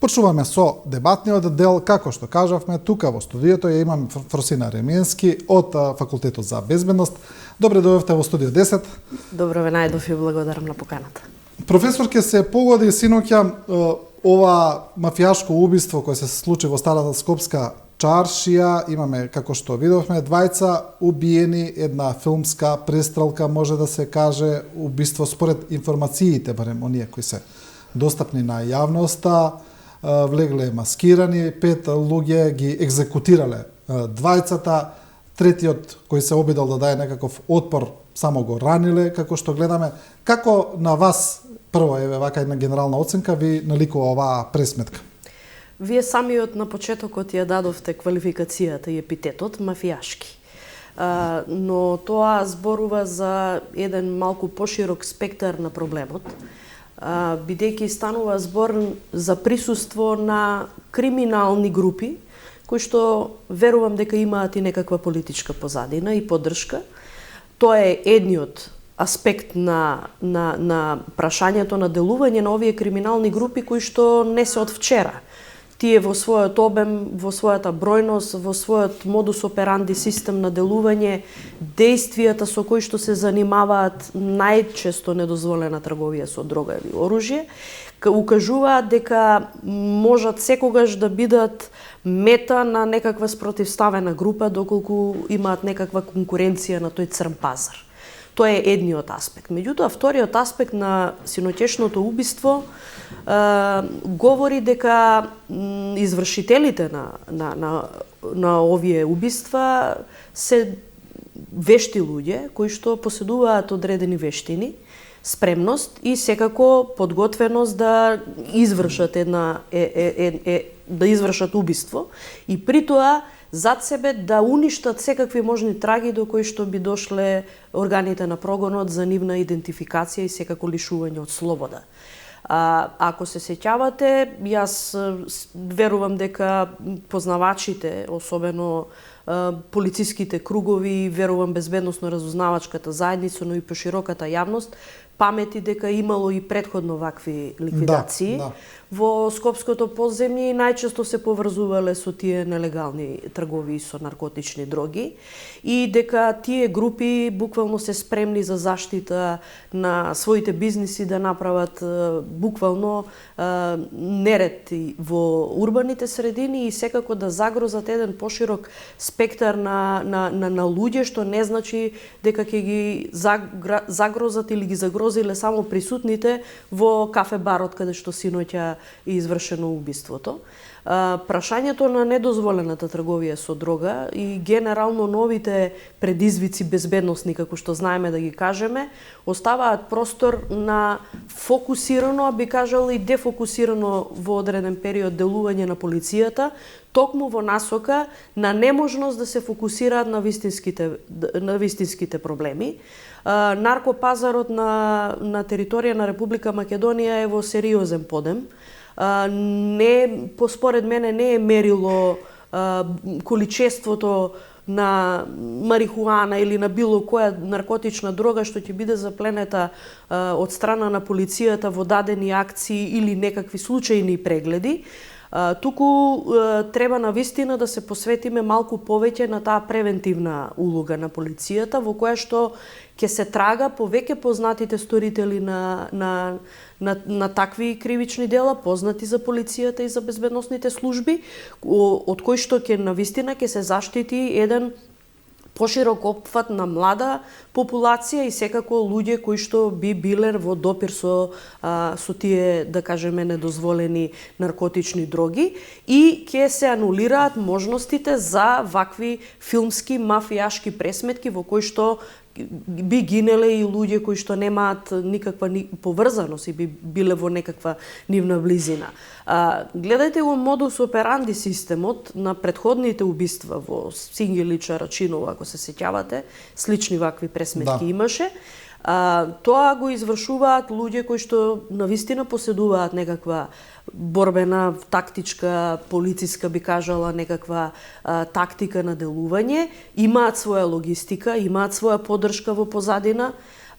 Почнуваме со дебатниот дел, како што кажавме, тука во студиото ја имам Фросина Ремиенски од Факултетот за безбедност. Добре дојдовте во студио 10. Добро ве најдов и благодарам на поканата. Професор, ќе се погоди синоќа ова мафијашко убиство кое се случи во Старата Скопска чаршија. Имаме, како што видовме, двајца убиени, една филмска престрелка, може да се каже, убиство според информациите, барем оние кои се достапни на јавноста. Влегле маскирани, 5 луѓе ги екзекутирале двајцата, третиот кој се обидел да даде некаков отпор само го раниле, како што гледаме. Како на вас, прво еве вака една генерална оценка, ви наликува оваа пресметка? Вие самиот на почетокот ја дадовте квалификацијата и епитетот мафијашки. Но тоа зборува за еден малку поширок спектар на проблемот, бидејќи станува збор за присуство на криминални групи, кои што верувам дека имаат и некаква политичка позадина и поддршка. Тоа е едниот аспект на прашањето на делување на овие криминални групи кои што не се од вчера. Тие во својот обем, во својата бројност, во својот модус операнди систем на делување, действијата со кои што се занимаваат најчесто недозволена трговија со дрога или оружје, укажуваат дека можат секогаш да бидат мета на некаква спротивставена група доколку имаат некаква конкуренција на тој црн пазар. Тоа е едниот аспект. Меѓутоа, вториот аспект на синоќешното убиство говори дека извршителите на овие убиства се вешти луѓе кои што поседуваат одредени вештини, спремност и секако подготвеност да извршат да извршат убиство и при тоа зад себе да уништат секакви можни траги до кои што би дошле органите на прогонот за нивна идентификација и секако лишување од слобода. Ако се сеќавате, јас верувам дека познавачите, особено полициските кругови, верувам безбедносно разузнавачката заедница, но и пошироката јавност, памети дека имало и претходно вакви ликвидации. Да. Во Скопското подземје и најчесто се поврзувале со тие нелегални трговии со наркотични дроги и дека тие групи буквално се спремни за заштита на своите бизниси да направат буквално неред во урбаните средини и секако да загрозат еден поширок спектар на луѓе, што не значи дека ќе ги загрозат или ги загрозиле само присутните во кафе-барот каде што синоќа и извршено убиството. Прашањето на недозволената трговија со дрога и генерално новите предизвици безбедносни, како што знаеме да ги кажеме, оставаат простор на фокусирано, а би кажала и дефокусирано во одреден период делување на полицијата, токму во насока на неможност да се фокусираат на вистинските проблеми. Наркопазарот на територија на Република Македонија е во сериозен подем. Според мене не е мерило количеството на марихуана или на било која наркотична дрога што ќе биде запленета од страна на полицијата во дадени акции или некакви случајни прегледи. Туку треба навистина да се посветиме малку повеќе на таа превентивна улога на полицијата, во која што ќе се трага по веќе познатите сторители на такви кривични дела, познати за полицијата и за безбедносните служби, од кои што ќе навистина ќе се заштити еден поширок опфат на млада популација и секако луѓе кои што би биле во допир со тие, да кажеме, недозволени наркотични дроги и ќе се анулираат можностите за вакви филмски мафијашки пресметки во кои што би гинеле и луѓе кои што немаат никаква поврзаност и би биле во некаква нивна близина. Гледајте го модус операнди системот на претходните убиства во Сингелича, Рачиново, ако се сеќавате, слични вакви пресметки имаше. Тоа го извршуваат луѓе кои што навистина поседуваат некаква борбена, тактичка, полициска, би кажала, некаква тактика на делување, имаат своја логистика, имаат своја поддршка во позадина,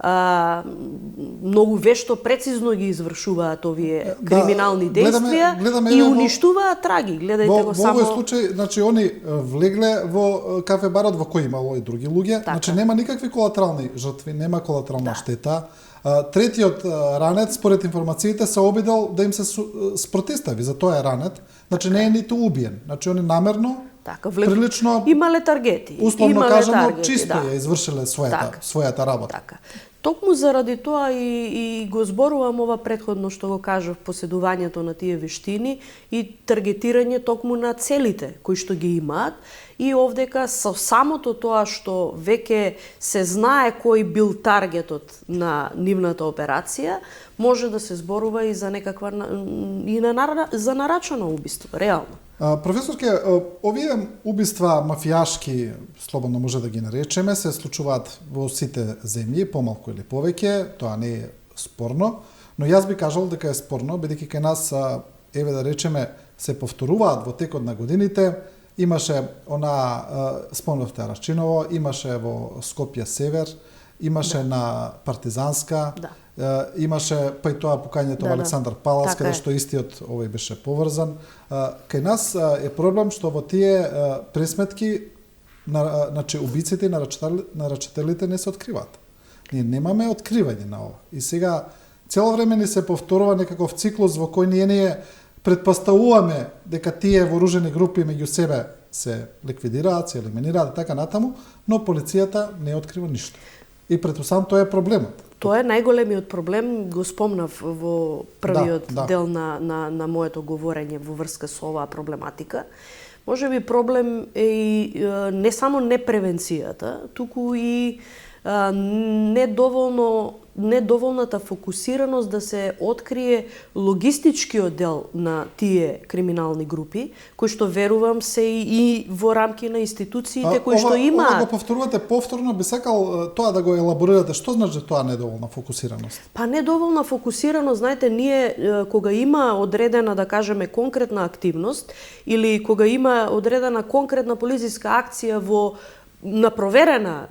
многу вешто, прецизно ги извршуваат овие криминални действија и уништуваат траги. Гледајте го само... Во овој случај, значи, они влегле во кафе барот во кој имало и други луѓе, значи нема никакви колатерални жртви, нема колатерална штета. Третиот ранет, според информациите, се обидел да им се спротистави, за тоа е ранет, значи не е ниту убиен, значи они намерно, прилично, имале таргети, условно кажано, чисто ја извршиле својата работа. Така. Токму заради тоа и го зборувам ова претходно што го кажав, поседувањето на тие вештини и таргетирање токму на целите кои што ги имаат, и овдека со самото тоа што веќе се знае кој бил таргетот на нивната операција, може да се зборува и за некаква за нарачано убиство, реално. Професорке, овие убиства мафијашки, слободно може да ги наречеме, се случуваат во сите земји, помалку или повеќе, тоа не е спорно, но јас би кажал дека е спорно, бидејќи кај нас, еве да речеме, се повторуваат во текот на годините. Имаше спомнавте Рачиново, имаше во Скопје Север, имаше на Партизанска, имаше па и тоа покањето во Александар Палас, каде што истиот овој беше поврзан. Кај нас е проблем што во тие пресметки, значи убиците и нарачителите не се откриваат. Ние немаме откривање на ова. И сега цело време ни се повторува некаков циклус во кој ние предпоставуваме дека тие вооружени групи меѓу себе се ликвидираат, се елиминираат и така натаму, но полицијата не открива ништо. И претпоставам тоа е проблемот. Тоа е најголемиот проблем, го спомнав во првиот дел на моето говорење во врска со оваа проблематика. Може би проблем е и не само непревенцијата, туку и недоволната фокусираност да се открие логистичкиот дел на тие криминални групи, кои што верувам се и во рамки на институциите кои што имаат. Ова го повторувате повторно, би сакал тоа да го елаборирате. Што значи тоа недоволна фокусираност? Па недоволна фокусираност, знаете, ние кога има одредена, да кажеме, конкретна активност или кога има одредена конкретна полициска акција во на проверена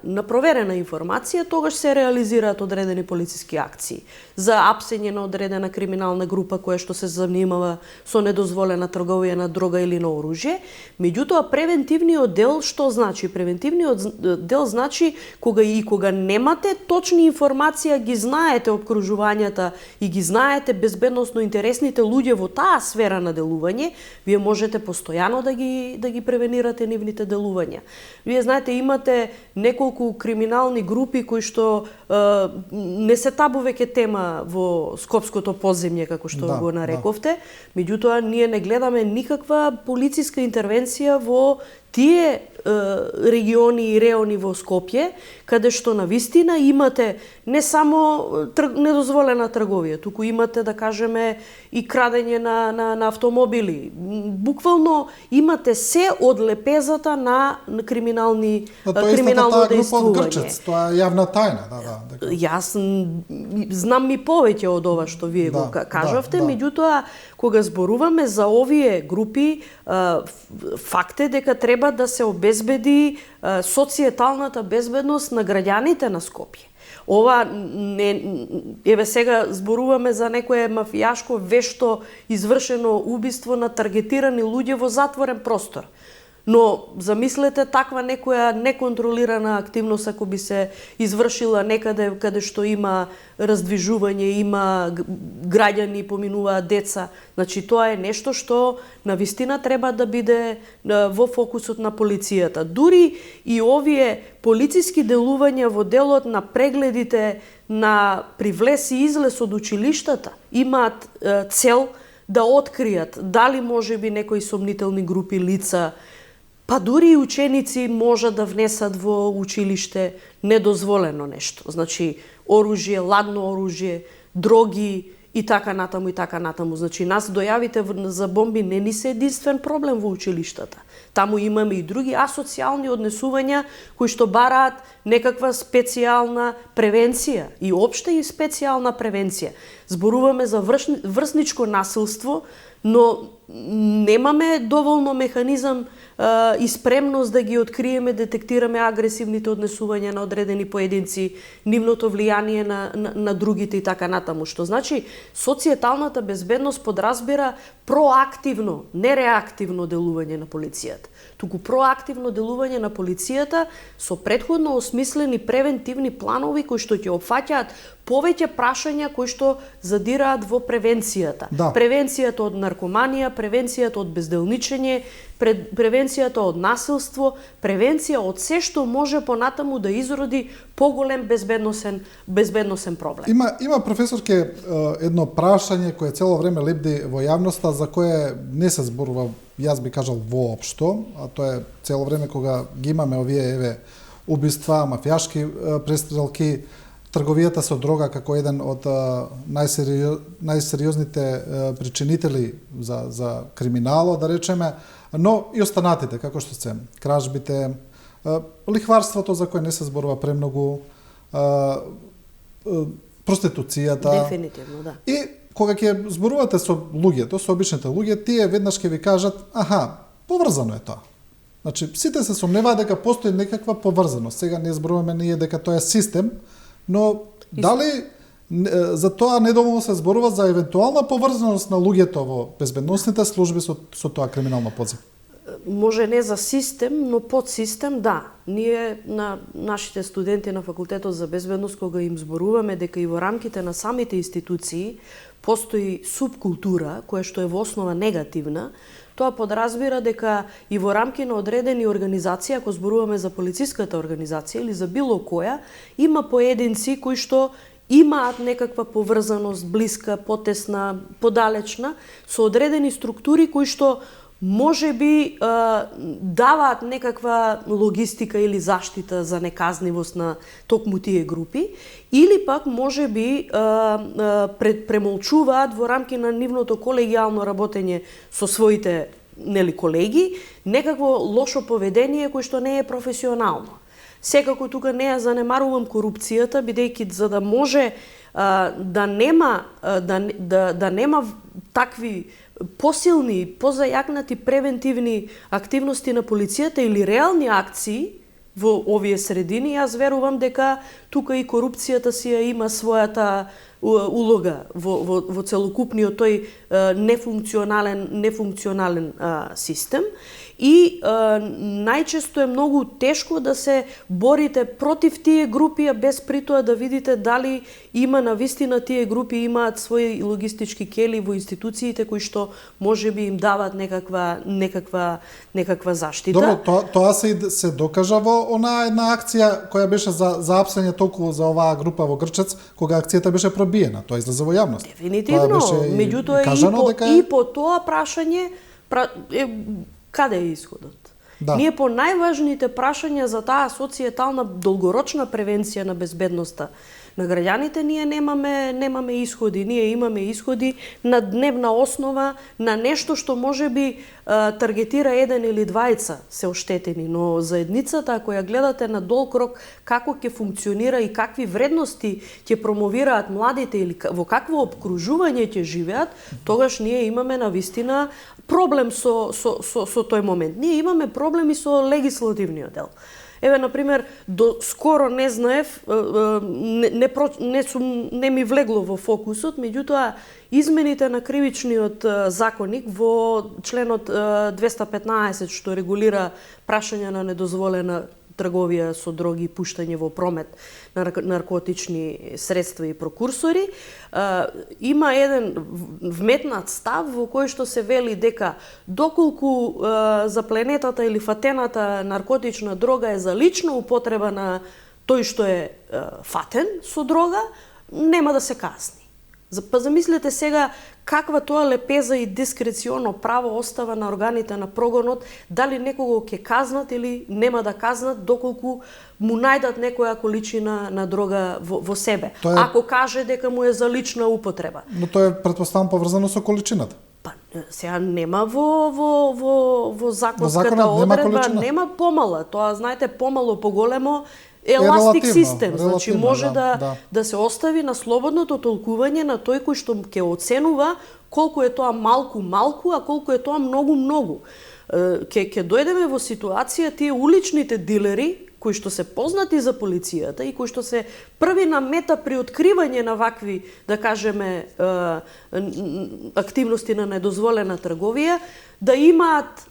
информација, тогаш се реализираат одредени полициски акции за апсење на одредена криминална група која што се занимава со недозволена трговија на дрога или на оружје. Меѓутоа, превентивниот дел што значи? Превентивниот дел значи кога немате точни информација, ги знаете обкружувањата и ги знаете безбедносно интересните луѓе во таа сфера на делување, вие можете постојано да ги превенирате нивните делувања. Вие знаете, имате неколку криминални групи кои што не се табу веќе тема во скопското подземје, како што го нарековте. Меѓутоа, ние не гледаме никаква полициска интервенција во тие региони и реони во Скопје, каде што на вистина имате не само недозволена трговија, туку имате, да кажеме, и крадење на автомобили. Буквално имате се од лепезата на криминални действување. Тоа е јавна тајна, Јас знам и повеќе од ова што вие го кажавте, меѓутоа, кога зборуваме за овие групи, факт е дека треба да се обезбеди социјеталната безбедност на граѓаните на Скопје. Ова еве сега зборуваме за некое мафијашко вешто извршено убиство на таргетирани луѓе во затворен простор. Но замислете таква некоја неконтролирана активност ако би се извршила некаде каде што има раздвижување, има граѓани, поминуваат деца. Значи тоа е нешто што навистина треба да биде во фокусот на полицијата. Дури и овие полициски делувања во делот на прегледите на привлез и излез од училиштата имаат цел да откријат дали можеби некои сомнителни групи лица, па дури и ученици можат да внесат во училиште недозволено нешто. Значи, оружје, ладно оружје, дроги и така натаму и така натаму. Значи, нас дојавите за бомби не ни се единствен проблем во училиштата. Таму имаме и други асоцијални однесувања кои што бараат некаква специјална превенција и општа и специјална превенција. Зборуваме за врсничко насилство, но немаме доволно механизам и спремност да ги откриеме, детектираме агресивните однесувања на одредени поединци, нивното влијание на другите и така натаму. Што значи, социјалната безбедност подразбира проактивно, не реактивно делување на полицијата, туку проактивно делување на полицијата со претходно осмислени превентивни планови кои што ќе опфаќаат повеќе прашања кои што задираат во превенцијата. Да. Превенцијата од наркоманија, превенцијата од безделничење, превенцијата од насилство, превенција од се што може понатаму да изроди поголем безбедносен проблем. Има професорке едно прашање кое цело време лебди во јавноста, за кое не се зборува, јас би кажал, воопшто, а тоа е цело време кога ги имаме овие убиства, мафијашки престрелки, трговијата со дрога како еден од најсериозните причинители за криминало, да речеме, но и останатите, како што се кражбите, лихварството за кое не се зборува премногу, проституцијата. Дефинитивно, да. И кога ќе зборувате со луѓето, со обичните луѓе, тие веднаш ќе ви кажат, поврзано е тоа. Значи, сите се сомневаат дека постои некаква поврзаност. Сега не зборуваме ние дека тоа е систем, но дали за тоа недоволно се зборува за евентуална поврзаност на луѓето во безбедносните служби со тоа криминално подзем? Може не за систем, но подсистем, да. Ние на нашите студенти на Факултетот за безбедност, кога им зборуваме дека и во рамките на самите институции постои субкултура, која што е во основа негативна, тоа подразбира дека и во рамки на одредени организации, ако зборуваме за полициската организација или за било која, има поединци кои што имаат некаква поврзаност, блиска, потесна, подалечна, со одредени структури кои што може би даваат некаква логистика или заштита за неказнивост на токму тие групи, или пак може би премолчуваат во рамки на нивното колегијално работење со своите колеги, некакво лошо поведение кое што не е професионално. Секако тука не ја занемарувам корупцијата, бидејќи за да може да нема такви посилни, позајакнати превентивни активности на полицијата или реални акции во овие средини, јас верувам дека тука и корупцијата си ја има својата улога во целокупниот тој нефункционален систем. И најчесто е многу тешко да се борите против тие групи, а без при тоа да видите дали има навистина тие групи имаат своји логистички кели во институциите кои што може би им дават некаква заштита. Добро, тоа се докажа во онаа една акција која беше за апсење толку за оваа група во Грчец, кога акцијата беше пробиена, тоа излезе во јавност. Дефинитивно, меѓутоа и по тоа прашање каде е исходот? Да. Ние по најважните прашања за таа социјална долгорочна превенција на безбедноста на граѓаните ние немаме исходи. Ние имаме исходи на дневна основа на нешто што може би таргетира еден или двајца се оштетени, но заедницата ако ја гледате на долг рок како ќе функционира и какви вредности ќе промовираат младите или во какво обкружување ќе живеат, тогаш ние имаме навистина проблем со тој момент. Ние имаме проблеми со легислативниот дел. Еве, например, до скоро не знаев, не ми влегло во фокусот, меѓутоа измените на кривичниот законник во членот 215 што регулира прашање на недозволена трговија со дроги и пуштање во промет на наркотични средства и прекурсори, има еден вметнат став во кој што се вели дека доколку запленетата или фатената наркотична дрога е за лична употреба на тој што е фатен со дрога, нема да се казни. Па замислете сега каква тоа лепеза и дискреционо право остава на органите на прогонот, дали некого ќе казнат или нема да казнат доколку му најдат некоја количина на дрога во себе. Ако каже дека му е за лична употреба. Но тоа е претпоставам поврзано со количината. Па сега нема во законската одредба, нема помала. Тоа знаете помало поголемо еластик релативно, систем, значи релативно, може да. да се остави на слободното толкување на тој кој што ќе оценува колку е тоа малку, а колку е тоа многу. Ќе дојдеме во ситуација тие уличните дилери кои што се познати за полицијата и кои што се први на мета при откривање на вакви, да кажеме, активности на недозволена трговија, да имаат,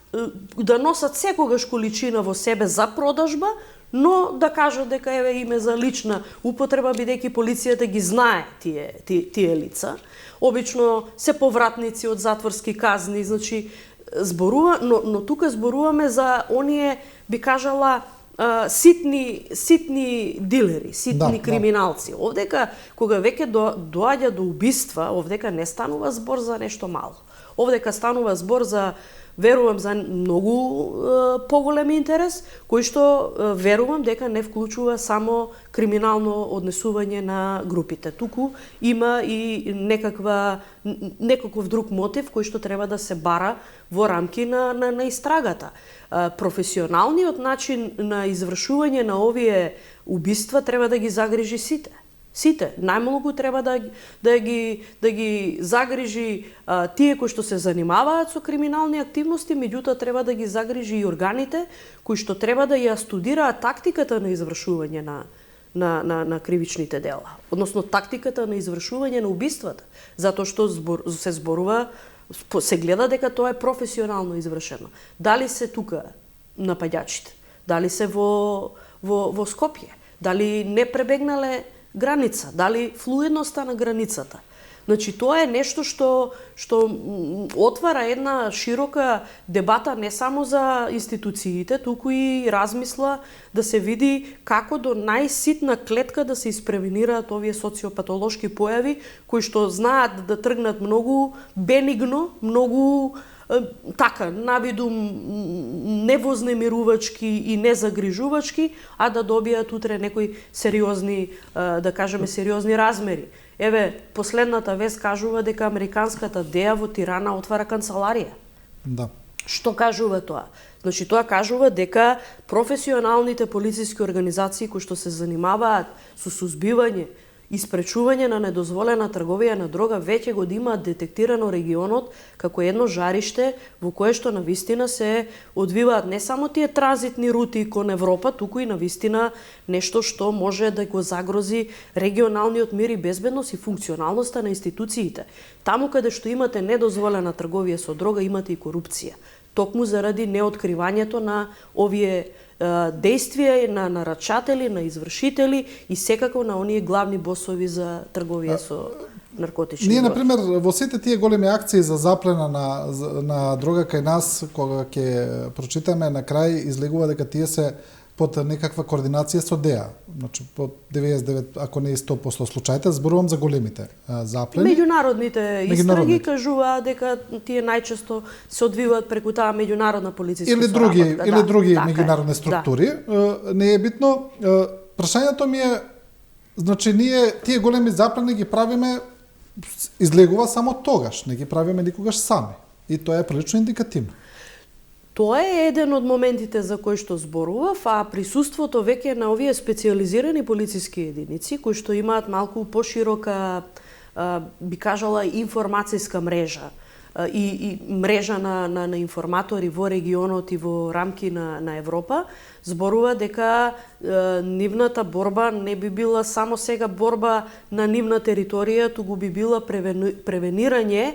да носат секогаш количина во себе за продажба, но да кажат дека еве име за лична употреба, бидејќи полицијата ги знае тие лица. Обично се повратници од затворски казни, значи зборува, но тука зборуваме за оние, би кажала, ситни дилери, ситни криминалци. Овдека, кога веќе доаѓа до убиства, овдека не станува збор за нешто мало. Овдека станува збор за, верувам, за многу поголем интерес, кој што верувам дека не вклучува само криминално однесување на групите. Туку има и некаков друг мотив кој што треба да се бара во рамки на истрагата. Професионалниот начин на извршување на овие убиства треба да ги загрижи сите. Најмногу треба да ги загрижи тие кои што се занимаваат со криминални активности, меѓутоа треба да ги загрижи и органите кои што треба да ја студираат тактиката на извршување на кривичните дела, односно тактиката на извршување на убиствата, затоа што се гледа дека тоа е професионално извршено. Дали се тука напаѓачите, дали се во Скопје, дали не пребегнале граница, дали флуидноста на границата. Значи, тоа е нешто што отвара една широка дебата не само за институциите, туку и размисла да се види како до најситна клетка да се испревенираат овие социопатолошки појави, кои што знаат да тргнат многу бенигно, многу навиду невознемирувачки и незагрижувачки, а да добијат утре некои сериозни, да кажеме, сериозни размери. Еве, последната вест кажува дека американската ДЕА во Тирана отвара канцеларија. Да. Што кажува тоа? Значи, тоа кажува дека професионалните полициски организации кои што се занимаваат со сузбивање и спречување на недозволена трговија на дрога веќе го имаат детектирано регионот како едно жариште во кое што навистина се одвиваат не само тие транзитни рути кон Европа, туку и навистина нешто што може да го загрози регионалниот мир и безбедност и функционалноста на институциите. Таму каде што имате недозволена трговија со дрога, имате и корупција. Токму заради неоткривањето на овие действија на нарачатели, на извршители и секако на оние главни босови за трговија со наркотични Ние, дроги. например, во сите тие големи акции за заплена на дрога кај нас, кога ќе прочитаме, на крај излегува дека тие се под некаква координација со ДЕА. Значи, под 99, ако не и 100% случаите, зборувам за големите заплени. Меѓународните истраги кажуваат дека тие најчесто се одвиваат преку таа меѓународна полициска соработка. Или други меѓународни структури. Не е битно. Прашањето ми е, значи, ние тие големи заплени ги правиме, излегува само тогаш, не ги правиме никогаш сами. И тоа е прилично индикативно. Тоа е еден од моментите за кои што зборував, а присуството веќе на овие специјализирани полициски единици, кои што имаат малку поширока, би кажала, информацијска мрежа и мрежа на информатори во регионот и во рамки на Европа, зборува дека нивната борба не би била само сега борба на нивна територија, туку би била превенирање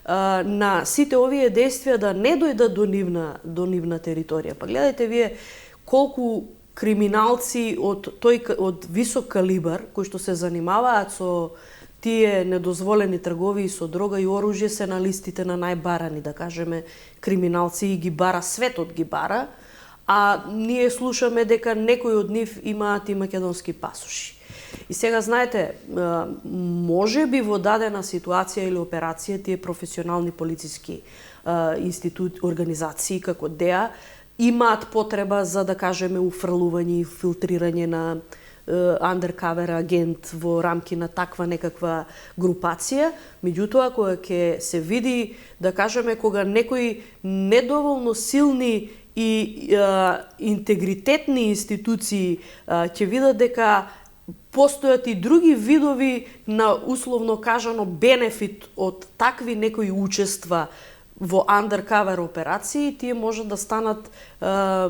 на сите овие действија да не дојдат до нивна територија. Па гледајте вие колку криминалци од висок калибар кои што се занимаваат со тие недозволени трговии со дрога и оружје се на листите на најбарани, да кажеме, криминалци и ги бара светот ги бара, а ние слушаме дека некои од нив имаат и македонски пасоши. И сега, знаете, може би во дадена ситуација или операција тие професионални полициски организации како ДЕА имаат потреба за, да кажеме, уфрлување и филтрирање на undercover агент во рамки на таква некаква групација, меѓутоа кога ќе се види, да кажеме, кога некои недоволно силни и интегритетни институции ќе видат дека постојат и други видови на условно кажано бенефит од такви некои учества во undercover операции, тие може да станат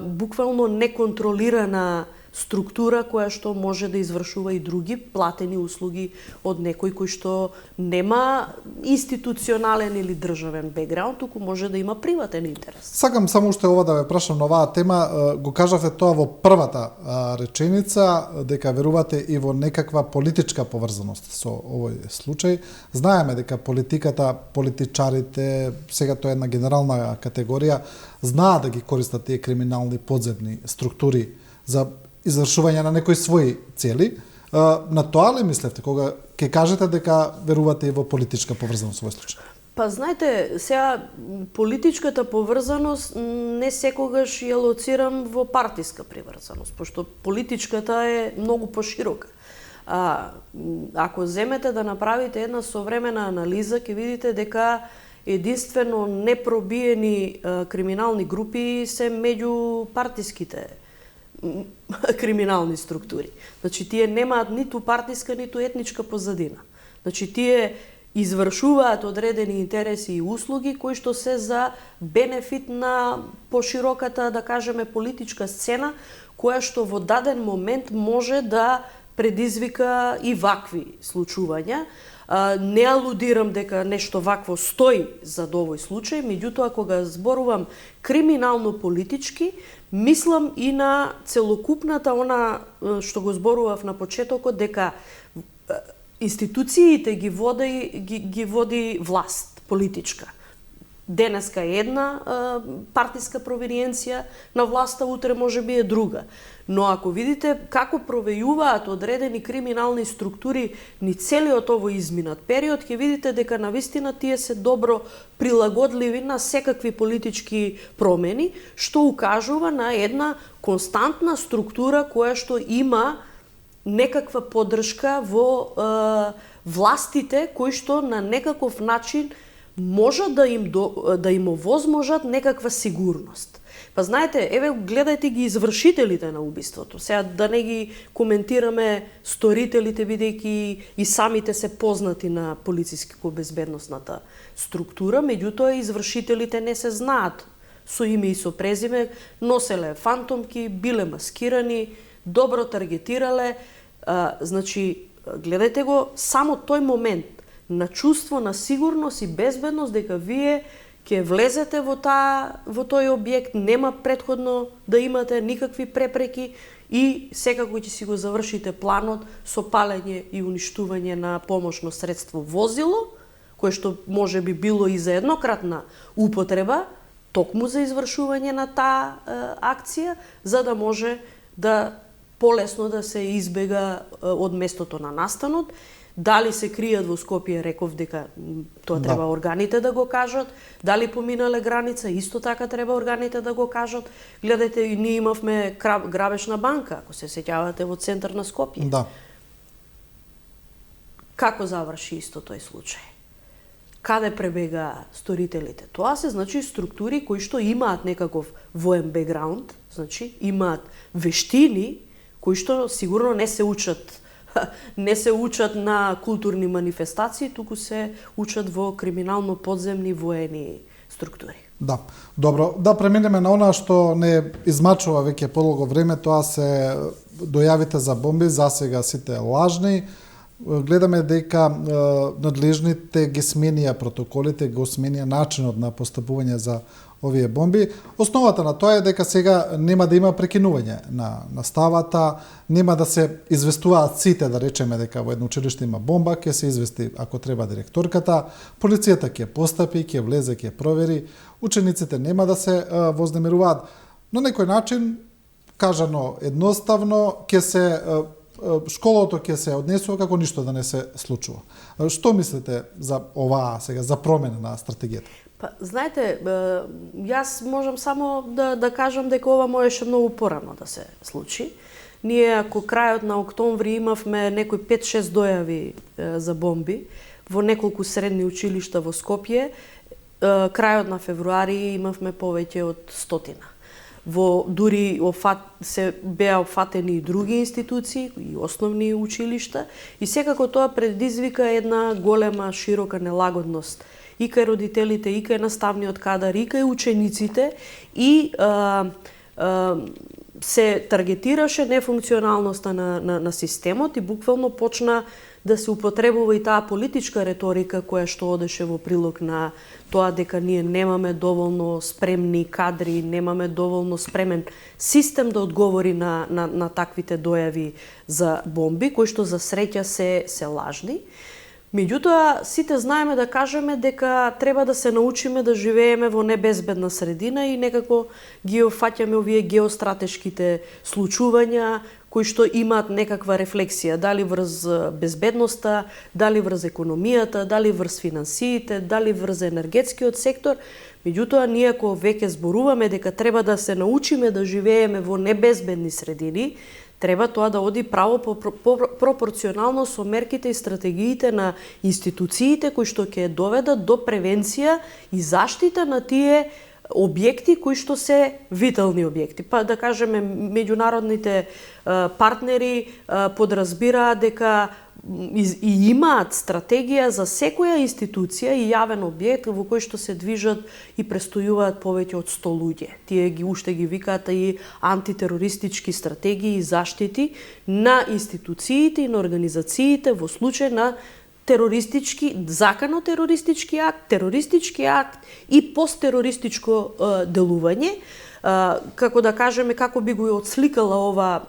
буквално неконтролирана структура која што може да извршува и други платени услуги од некој кој што нема институционален или државен бекграунд, туку може да има приватен интерес. Сакам само уште ова да ве прашам на оваа тема. Го кажавте тоа во првата реченица, дека верувате и во некаква политичка поврзаност со овој случај. Знаеме дека политиката, политичарите, сега тоа е една генерална категорија, знаат да ги користат тие криминални подземни структури за извршување на некои своји цели. На тоа ли мислевте кога ќе кажете дека верувате и во политичка поврзаност во овој случај? Па знаете, сега политичката поврзаност не секогаш ја лоцирам во партиска приврзаност, пошто политичката е многу поширока. Ако земете да направите една современа анализа, ќе видите дека единствено непробиени криминални групи се меѓу партиските криминални структури. Значи, тие немаат ниту партиска, ниту етничка позадина. Значи, тие извршуваат одредени интереси и услуги кои што се за бенефит на пошироката, да кажеме, политичка сцена, која што во даден момент може да предизвика и вакви случувања. Не алудирам дека нешто вакво стои за овој случај, меѓутоа кога зборувам криминално-политички, мислам и на целокупната она што го зборував на почетокот, дека институциите ги води власт политичка. Денеска е една партиска провиниенција на власта, утре може би е друга. Но ако видите како провејуваат одредени криминални структури ни целиот овој изминат период, ќе видите дека навистина тие се добро прилагодливи на секакви политички промени, што укажува на една константна структура која што има некаква поддршка во властите кои што на некаков начин можат да им овозможат некаква сигурност. Па знаете, еве гледајте ги извршителите на убиството. Сега да не ги коментираме сторителите, бидејќи и самите се познати на полициско-безбедносната структура, меѓутоа извршителите не се знаат со име и со презиме, носеле фантомки, биле маскирани, добро таргетирале. Значи, гледајте го само тој момент на чувство на сигурност и безбедност дека вие ќе влезете во тој објект, нема претходно да имате никакви препреки и секако ќе си го завршите планот со палење и уништување на помошно средство возило, кое што може би било и за еднократна употреба, токму за извршување на таа акција, за да може да полесно да се избега од местото на настанот. Дали се кријат во Скопје, реков дека тоа треба органите да го кажат. Дали поминале граница, исто така треба органите да го кажат. Гледајте, ние имавме грабеж на банка, ако се сеќавате, во центар на Скопје. Да. Како заврши исто тој случај? Каде пребега сторителите? Тоа се значи структури кои што имаат некаков воен бекграунд, значи имаат вештини кои што сигурно не се учат на културни манифестации, туку се учат во криминално подземни воени структури. Да, добро. Да преминеме на она што не измачува веќе подолго време, тоа се дојавите за бомби, засега сите лажни. Гледаме дека надлежните ги сменија протоколите, го сменија начинот на постапување за овие бомби. Основата на тоа е дека сега нема да има прекинување на наставата, нема да се известуваат сите, да речеме дека во едно училиште има бомба, ќе се извести ако треба директорката, полицијата ќе постапи, ќе влезе, ќе провери, учениците нема да се вознемируваат. На некој начин, кажано едноставно, ќе се школото ќе се однесува како ништо да не се случува. Што мислите за оваа сега, за промена на стратегијата? Па, знаете, јас можам само да кажам дека ова можеше многу порано да се случи. Ние, ако крајот на октомври имавме некои 5-6 дојави за бомби во неколку средни училишта во Скопје, крајот на февруари имавме повеќе од 100. дури се беа опфатени и други институции и основни училишта и секако тоа предизвика една голема широка нелагодност и кај родителите, и кај наставниот кадар, и кај учениците и се таргетираше нефункционалноста на системот и буквално почна да се употребува и таа политичка реторика која што одеше во прилог на тоа дека ние немаме доволно спремни кадри, немаме доволно спремен систем да одговори на таквите дојави за бомби, кои што за среќа се лажни. Меѓутоа, сите знаеме да кажеме дека треба да се научиме да живееме во небезбедна средина и некако ги офаќаме овие геостратешките случувања кои што имаат некаква рефлексија, дали врз безбедноста, дали врз економијата, дали врз финансиите, дали врз енергетскиот сектор. Меѓутоа, ние ако веќе зборуваме дека треба да се научиме да живееме во небезбедни средини, треба тоа да оди право пропорционално со мерките и стратегиите на институциите кои што ќе доведат до превенција и заштита на тие објекти кои што се витални објекти. Па да кажеме, меѓународните партнери подразбираат дека и имаат стратегија за секоја институција и јавен објект во кој што се движат и престојуваат повеќе од 100 луѓе. Тие уште ги викаат и антитерористички стратегии и заштити на институциите и на организациите во случај на закано терористички акт и посттерористичко делување. Како да кажеме, како би го отсликала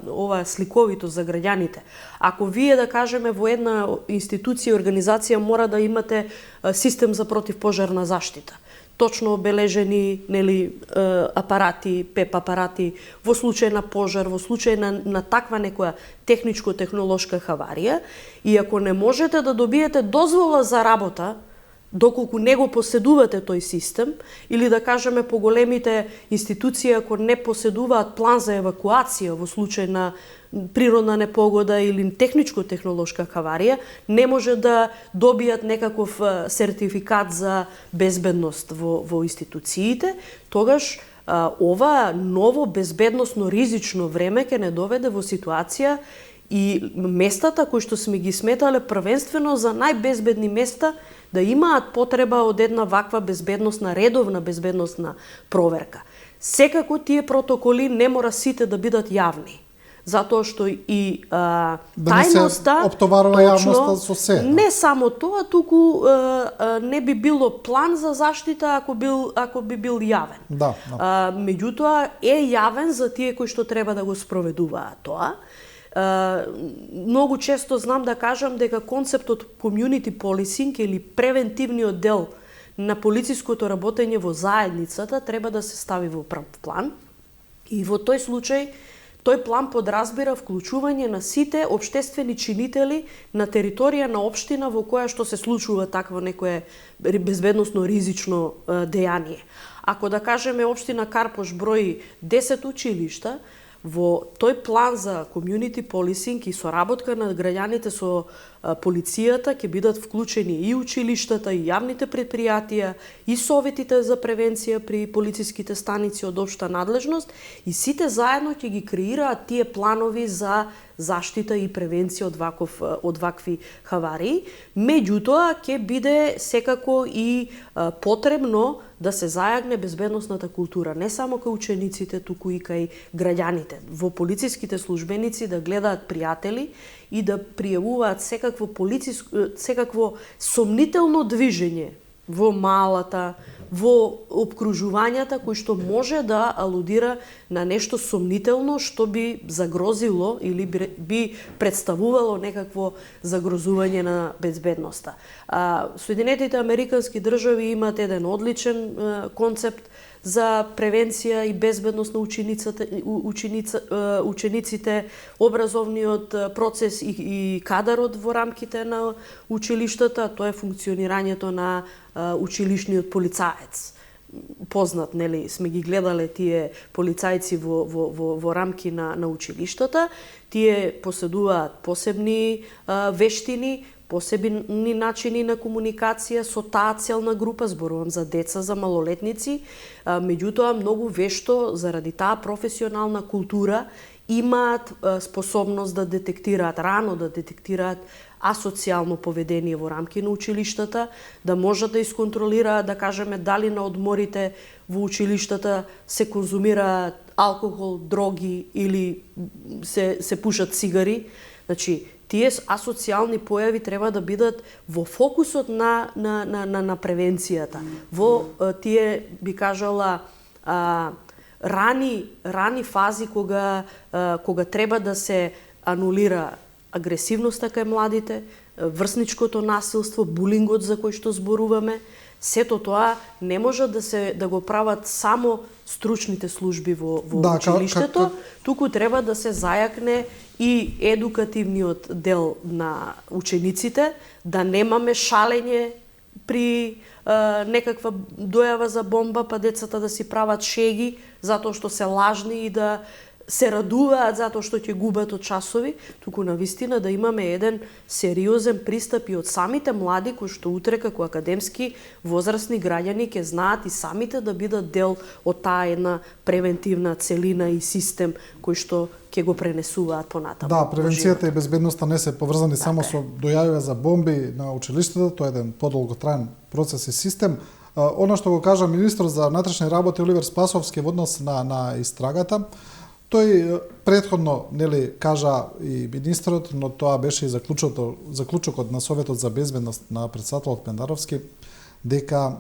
ова сликовито за граѓаните. Ако вие, да кажеме, во една институција и организација мора да имате систем за противпожарна заштита, точно обележени апарати, ПЕП апарати, во случај на пожар, во случај на таква некоја техничко-технолошка хаварија, и ако не можете да добиете дозвола за работа, доколку не го поседувате тој систем, или да кажеме по големите институции, ако не поседуваат план за евакуација во случај на природна непогода или техничко-технолошка хаварија, не може да добијат некаков сертификат за безбедност во институциите, тогаш ова ново безбедносно ризично време ќе не доведе во ситуација и местата кои што сме ги сметале првенствено за најбезбедни места да имаат потреба од една ваква редовна безбедносна проверка. Секако тие протоколи не мора сите да бидат јавни, затоа што и тајноста, да не се оптоварува јавноста со се. Не само тоа, туку не би било план за заштита ако би бил јавен. Да. Меѓутоа е јавен за тие кои што треба да го спроведуваат тоа. Многу често знам да кажам дека концептот community policing или превентивниот дел на полициското работење во заедницата треба да се стави во план. И во тој случај, тој план подразбира вклучување на сите општествени чинители на територија на општина во која што се случува такво некое безбедносно ризично дејание. Ако да кажеме општина Карпош брои 10 училишта, во тој план за community policing и соработка на граѓаните со полицијата ќе бидат вклучени и училиштата, и јавните предпријатија, и советите за превенција при полициските станици од општа надлежност, и сите заедно ќе ги креираат тие планови за заштита и превенција од вакви хаварии. Меѓутоа ќе биде секако и потребно да се зајагне безбедносната култура, не само кај учениците, туку и кај граѓаните. Во полициските службеници да гледаат пријатели и да пријавуваат секакво сомнително движење во малата, во обкружувањата, кој што може да алудира на нешто сомнително што би загрозило или би представувало некакво загрозување на безбедноста. Соединетите Американски држави имаат еден одличен концепт за превенција и безбедност на учениците, образовниот процес и кадарот во рамките на училиштата, тоа е функционирањето на училишниот полицаец. Познат, нели, сме ги гледале тие полицајци во рамки на училиштата. Тие поседуваат посебни вештини, посебни начини на комуникација со таа целна група, зборувам за деца, за малолетници, меѓутоа многу вешто заради таа професионална култура имаат способност да детектираат, рано да детектираат асоцијално поведение во рамки на училиштата, да можат да исконтролираат, да кажеме, дали на одморите во училиштата се конзумираат алкохол, дроги или се пушат цигари. Значи, тие асоцијални појави треба да бидат во фокусот на превенцијата. Во тие, би кажала, рани фази кога треба да се анулира агресивноста кај младите, врсничкото насилство, булингот за кој што зборуваме, сето тоа не може да го прават само стручните служби во училиштето, туку треба да се зајакне и едукативниот дел на учениците, да немаме шалење при некаква дојава за бомба, па децата да си прават шеги затоа што се лажни и да се радуваат затоа што ќе губат од часови, туку навистина да имаме еден сериозен пристап и од самите млади кои што утре како академски возрастни граѓани ќе знаат и самите да бидат дел од таа една превентивна целина и систем кој што ќе го пренесуваат понатаму. Да, превенцијата и безбедноста не се поврзани само со дојавива за бомби на училиштата, тоа е еден подолготраен процес и систем. Она што го кажа министр за внатрешни работи Оливер Спасовски во однос на истрагата, тој претходно кажа и министрот, но тоа беше и заклучокот на Советот за безбедност на претседателот Пендаровски, дека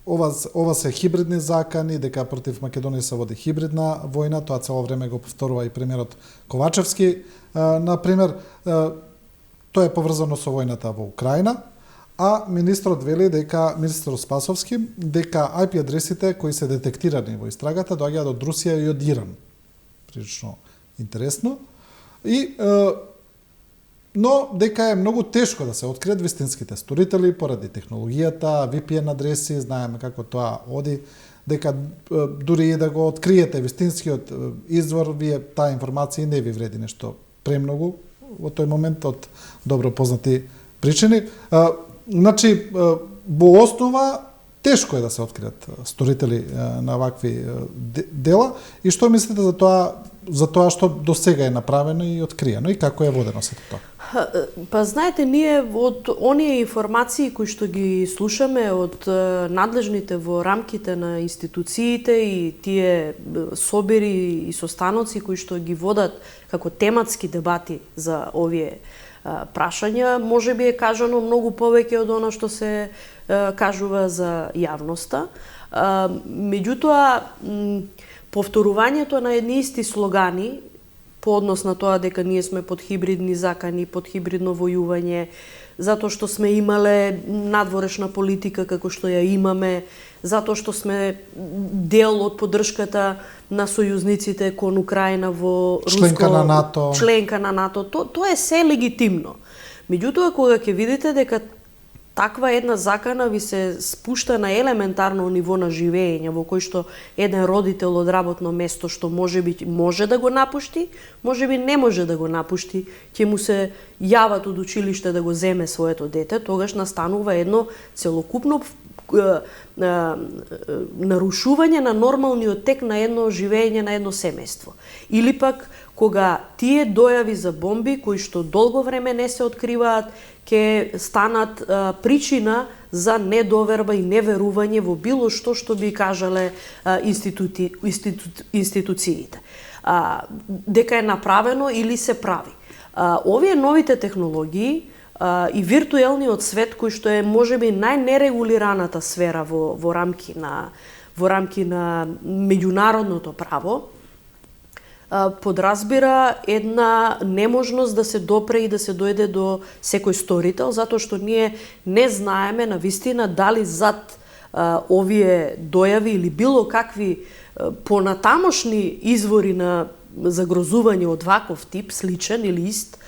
ова се хибридни закани, дека против Македонија се води хибридна војна, тоа цело време го повторува и премиерот Ковачевски, например, тоа е поврзано со војната во Украина. А министрот вели министр Спасовски, дека IP адресите кои се детектирани во истрагата доаѓаат од Русија и од Иран. Прилично интересно. Но дека е многу тешко да се откријат вистинските сторители поради технологијата, VPN адреси, знаеме како тоа оди, дека дури и да го откриете вистинскиот извор, вие таа информација не ви вреди нешто премногу во тој момент од добро познати причини. Значи, во основа, тешко е да се откријат сторители на вакви дела. И што мислите за тоа што до сега е направено и откриено и како е водено сето тоа? Па знаете, ние од оние информации кои што ги слушаме од надлежните во рамките на институциите и тие собери и состаноци кои што ги водат како тематски дебати за овие прашања, може би е кажано многу повеќе од она што се кажува за јавноста. Меѓутоа, повторувањето на едни исти слогани по однос на тоа дека ние сме под хибридни закани, под хибридно војување, затоа што сме имале надворешна политика како што ја имаме, затоа што сме дел од поддршката на сојузниците кон Украина во членка на НАТО. Тоа е се легитимно. Меѓутоа, кога ќе видите дека таква една закана ви се спушта на елементарно ниво на живење, во кој што еден родител од работно место што може да го напушти, можеби не може да го напушти, ќе му се јават од училиште да го земе своето дете, тогаш настанува едно целокупно нарушување на нормалниот тек на едно живење на едно семејство. Или пак кога тие дојави за бомби кои што долго време не се откриваат ќе станат причина за недоверба и неверување во било што би кажале институциите. Дека е направено или се прави. Овие новите технологии и виртуелниот свет кој што е можеби најнерегулираната сфера во рамки на меѓународното право, подразбира една неможност да се допре и да се дојде до секој сторител, затоа што ние не знаеме навистина дали зад овие дојави или било какви понатамошни извори на загрозување од ваков тип, сличен или ист,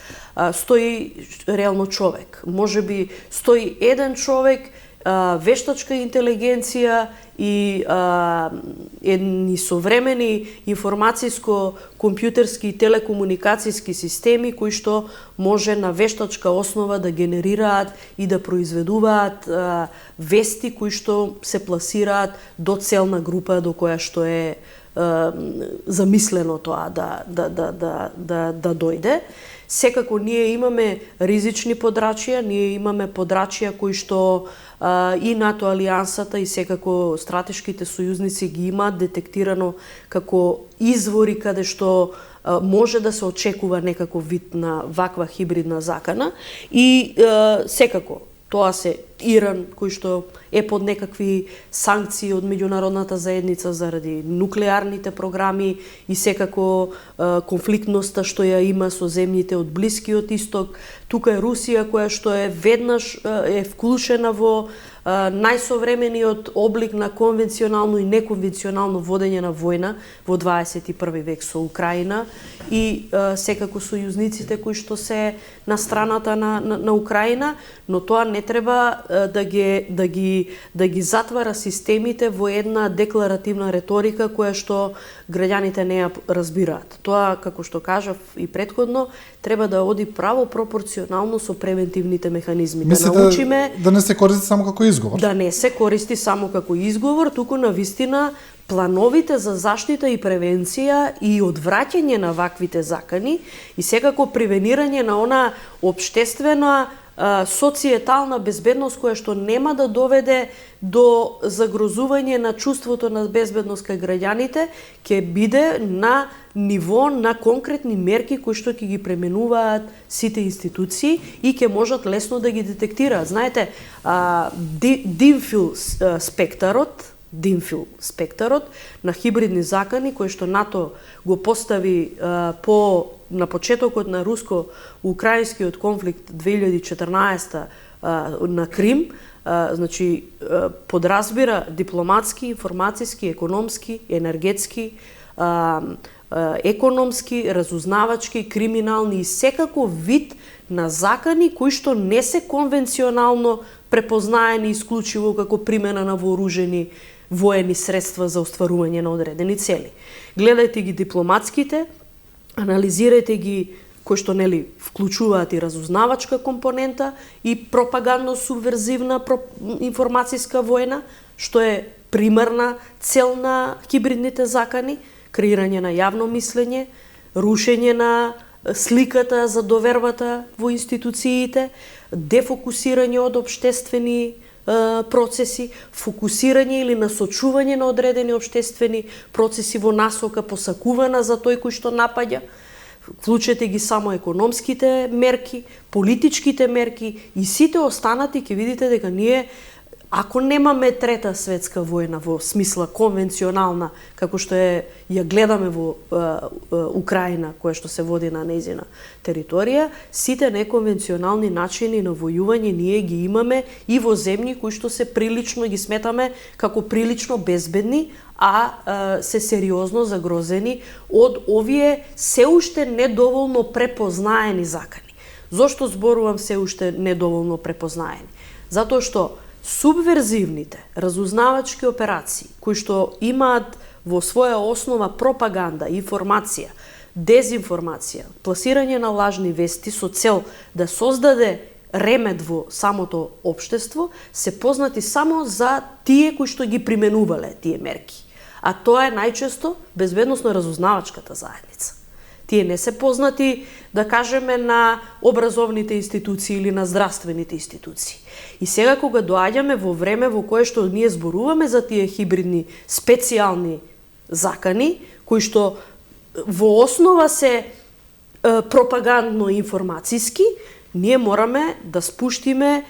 стои реално човек. Можеби стои еден човек вештачка интелигенција и едни современи информацијско-компјутерски и телекомуникацијски системи кои што може на вештачка основа да генерираат и да произведуваат вести кои што се пласираат до целна група до која што е замислено тоа да дојде. Секако ние имаме ризични подрачја, ние имаме подрачја кои што и НАТО алијансата и секако стратешките сојузници ги имаат детектирано како извори каде што може да се очекува некаков вид на ваква хибридна закана и секако тоа се Иран, кој што е под некакви санкции од меѓународната заедница заради нуклеарните програми и секако конфликтноста што ја има со земјите од Блискиот Исток. Тука е Русија која што е веднаш е вклучена во најсовремениот облик на конвенционално и неконвенционално водење на војна во 21 век со Украина и секако сојузниците кои што се на страната на Украина, но тоа не треба да ги затвара системите во една декларативна реторика која што граѓаните не ја разбираат. Тоа, како што кажав и претходно, треба да оди право пропорционално со превентивните механизми. Мислите, да научиме да не се користи само како изговор? Да не се користи само како изговор, туку навистина плановите за заштита и превенција и одвраќање на ваквите закани и секако превенирање на она општествена социетална безбедност која што нема да доведе до загрозување на чувството на безбедност кај граѓаните, ќе биде на ниво на конкретни мерки кои што ќе ги пременуваат сите институции и ќе можат лесно да ги детектираат. Знаете, димфил спектарот на хибридни закани кои што НАТО го постави на почетокот на руско-украинскиот конфликт 2014 на Крим, значи подразбира дипломатски, информацијски, економски, енергетски, економски, разузнавачки, криминални и секако вид на закани кои што не се конвенционално препознаени исклучиво како примена на вооружени воени средства за остварување на одредени цели. Гледајте ги дипломатските, анализирајте ги кои што вклучуваат и разузнавачка компонента и пропагандно-субверзивна информацијска војна, што е примарна цел на хибридните закани, креирање на јавно мислење, рушење на сликата за довербата во институциите, дефокусирање од општествени процеси, фокусирање или насочување на одредени општествени процеси во насока посакувана за тој кој што напаѓа. Вклучете ги само економските мерки, политичките мерки и сите останати ќе видите дека ние, ако немаме трета светска војна во смисла конвенционална, како што ја гледаме во Украина, која што се води на нејзина територија, сите неконвенционални начини на војување ние ги имаме и во земји кои што се прилично ги сметаме како прилично безбедни, а се сериозно загрозени од овие се уште недоволно препознаени закани. Зошто зборувам се уште недоволно препознаени? Затоа што субверзивните разузнавачки операции, кои што имаат во своја основа пропаганда, информација, дезинформација, пласирање на лажни вести со цел да создаде ремет во самото општество, се познати само за тие кои што ги применувале тие мерки. А тоа е најчесто безбедносно-разузнавачката заедница. Тие не се познати, да кажеме, на образовните институции или на здравствените институции. И сега кога доаѓаме во време во кое што ние зборуваме за тие хибридни специјални закани, кои што во основа се пропагандно-информацијски, ние мораме да спуштиме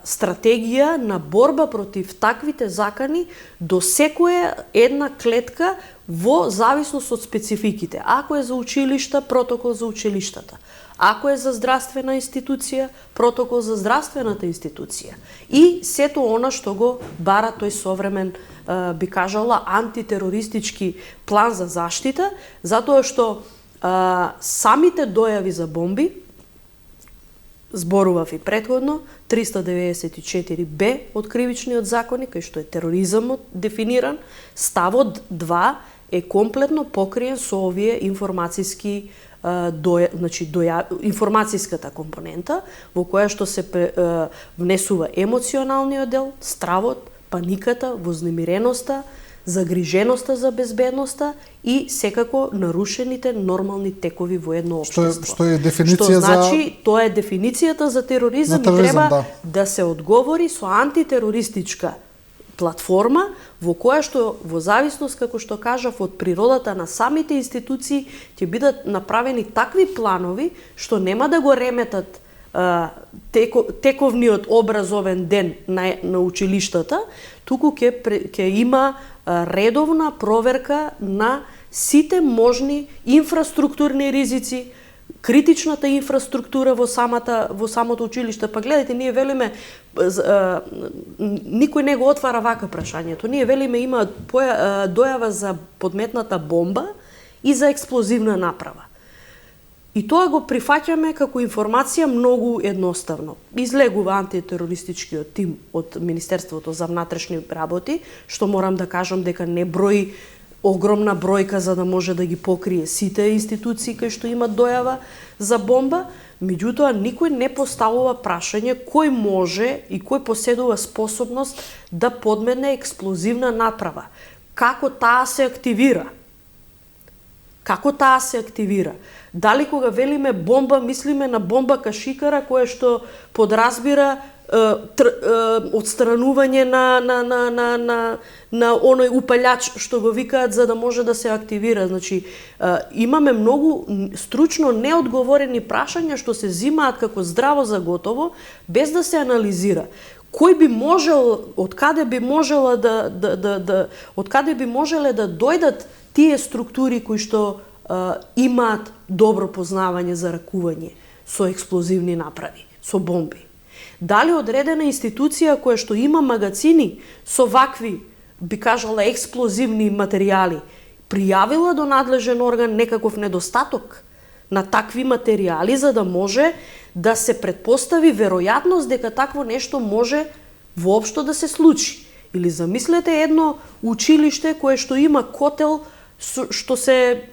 стратегија на борба против таквите закани до секоја една клетка во зависност од спецификите. Ако е за училишта, протокол за училиштата. Ако е за здравствена институција, протокол за здравствената институција. И сето она што го бара тој современ, би кажала, антитерористички план за заштита, затоа што самите дојави за бомби зборував и претходно, 394б од кривичниот законник, кај што е тероризмот дефиниран, ставот 2 е комплетно покриен со овие информациски информацијската компонента во која што се внесува емоционалниот дел, стравот, паниката, вознемиреноста, загриженоста за безбедноста и секако нарушените нормални текови во едно општество. Што е дефиниција значи, тоа е дефиницијата за тероризам, и треба да се одговори со антитерористичка платформа во која што во зависност, како што кажав, од природата на самите институции ќе бидат направени такви планови што нема да го реметат тековниот образовен ден на училиштата, туку ќе има редовна проверка на сите можни инфраструктурни ризици, критичната инфраструктура во самото училиште. Па гледайте, ние велиме, никој не го отвара вака прашањето. Ние велиме има дојава за подметната бомба и за експлозивна направа. И тоа го прифаќаме како информација многу едноставно. Излегува антитерористичкиот тим од Министерството за внатрешни работи, што морам да кажам дека не брои огромна бројка за да може да ги покрие сите институции кои што имат дојава за бомба, меѓутоа никој не поставува прашање кој може и кој поседува способност да подметне експлозивна направа. Како таа се активира? Дали кога велиме бомба, мислиме на бомба кашикара која што подразбира отстранување на оној упалјач што го викаат за да може да се активира. Значи, имаме многу стручно неодговорени прашања што се зимаат како здраво за готово, без да се анализира. Кој би можел, откаде би можеле да дојдат тие структури кои што имаат добро познавање за ракување со експлозивни направи, со бомби. Дали одредена институција која што има магацини со вакви, би кажала, експлозивни материјали, пријавила до надлежен орган некаков недостаток на такви материјали за да може да се предпостави веројатност дека такво нешто може воопшто да се случи. Или замислете едно училиште кое што има котел што се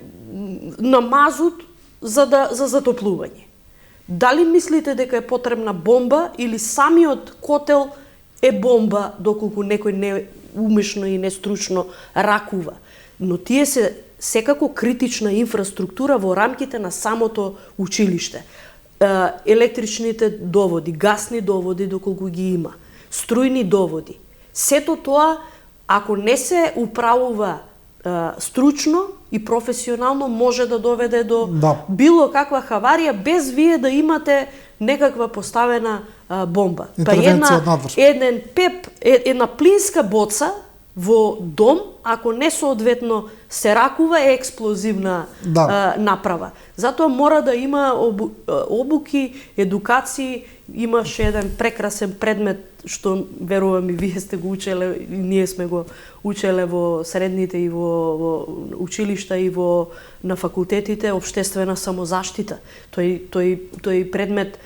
на мазут за затоплување. Дали мислите дека е потребна бомба или самиот котел е бомба доколку некој не умешно и нестручно ракува? Но тие се секако критична инфраструктура во рамките на самото училиште. Електричните доводи, гасни доводи доколку ги има, струјни доводи. Сето тоа, ако не се управува стручно и професионално, може да доведе до било каква хаварија без вие да имате некаква поставена бомба. Па еден пеп, една плинска боца во дом, ако не соодветно се ракува, е експлозивна направа. Затоа мора да има обуки, едукации. Имаше еден прекрасен предмет што верувам и вие сте го учеле, и ние сме го учеле во средните и во училишта и на факултетите, општествена самозаштита. Тој предмет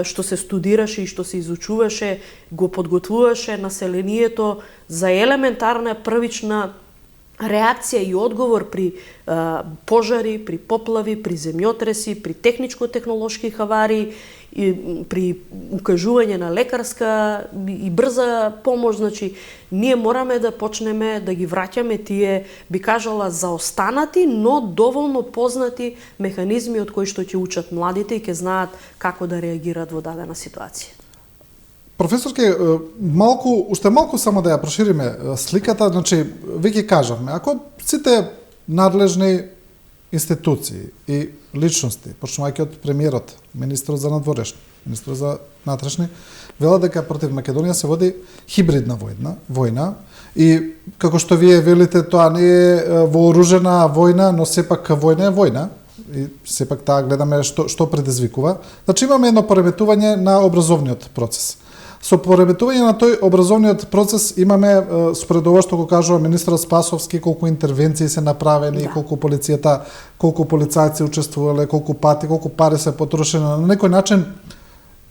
што се студираше и што се изучуваше, го подготвуваше населението за елементарна првична реакција и одговор при пожари, при поплави, при земјотреси, при техничко-технолошки хавари, и при укажување на лекарска и брза помош. Значи, ние мораме да почнеме да ги враќаме тие, би кажала, заостанати, но доволно познати механизми од кои што ќе учат младите и ќе знаат како да реагираат во дадена ситуација. Професорке, уште малку само да ја прошириме сликата, значи, веќе кажавме, ако сите надлежни институции и личности, почнувајќи од премиерот, министрот за надворешни, министрот за внатрешни, велат дека против Македонија се води хибридна војна и како што вие велите, тоа не е вооружена војна, но сепак војна е војна и сепак таа гледаме што предизвикува. Значи имаме едно пореметување на образовниот процес. Со пореметување на тој образовниот процес имаме, според ова што го кажува министрот Спасовски, колку интервенции се направени, колку полицајци учествувале, колку пари се потрошени. На некој начин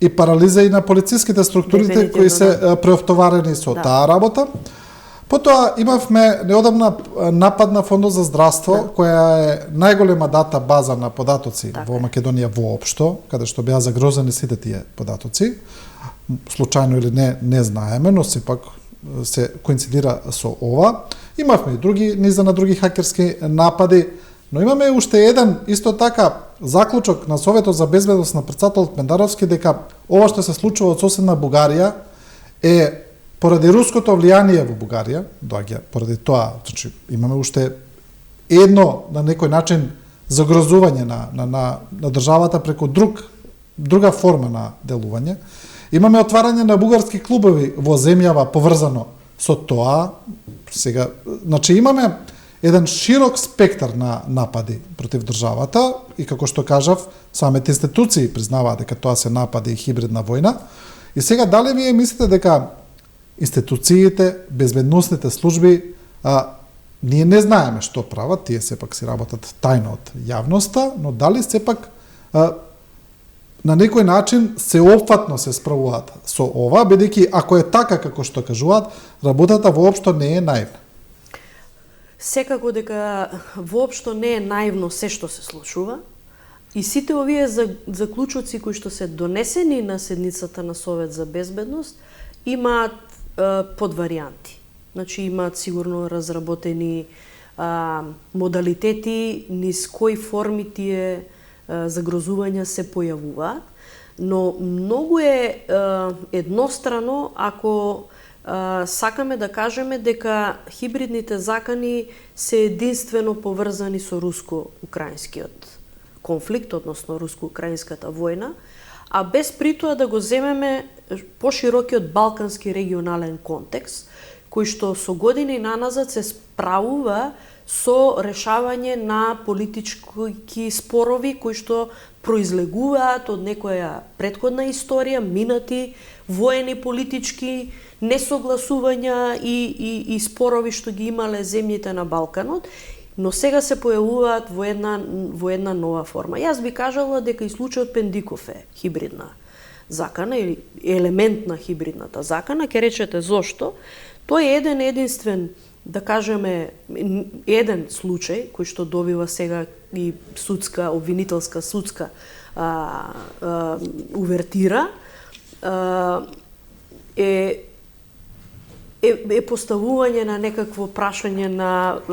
и парализа и на полициските структурите кои се преоптоварени со таа работа. Потоа имавме неодамна напад на Фондот за здравство, која е најголема дата база на податоци во Македонија воопшто, каде што беа загрозени сите тие податоци. Случајно или не знаеме, но сепак се коинцидира со ова. Имавме и други низа на други хакерски напади, но имаме уште еден исто така заклучок на Советот за безбедност на претседателот Мендаровски дека ова што се случува од соседна Бугарија е поради руското влијание во Бугарија, доаѓа поради тоа, значи имаме уште едно на некој начин загрозување на државата преку друга форма на делување. Имаме отварање на бугарски клубови во земјава поврзано со тоа. Сега, значи имаме еден широк спектар на напади против државата и како што кажав, самите институции признаваат дека тоа се напади и хибридна војна. И сега дали вие мислите дека институциите, безбедносните служби, ние не знаеме што прават, тие сепак си работат тајно од јавноста, но дали сепак на некој начин сеопфатно се справуваат со ова, бидејќи ако е така како што кажуваат, работата воопшто не е наивна. Секако дека воопшто не е наивно се што се случува и сите овие заклучоци кои што се донесени на седницата на Совет за безбедност имаат подваријанти. Значи имаат сигурно разработени модалитети низ кои форми тие загрозувања се појавуваат, но многу е еднострано ако сакаме да кажеме дека хибридните закани се единствено поврзани со руско-украинскиот конфликт, односно руско-украинската војна, а без при тоа да го земеме поширокиот балкански регионален контекст, кој што со години наназад се справува со решавање на политички спорови кои што произлегуваат од некоја претходна историја, минати воени политички несогласувања и спорови што ги имале земјите на Балканот, но сега се појавуваат во една нова форма. Јас би кажала дека и случајот Пендиков е хибридна закана или елемент на хибридната закана. Ке речете зошто? Тој е еден единствен, да кажеме, еден случај кој што добива сега и судска, обвинителска судска увертира, е поставување на некакво прашање на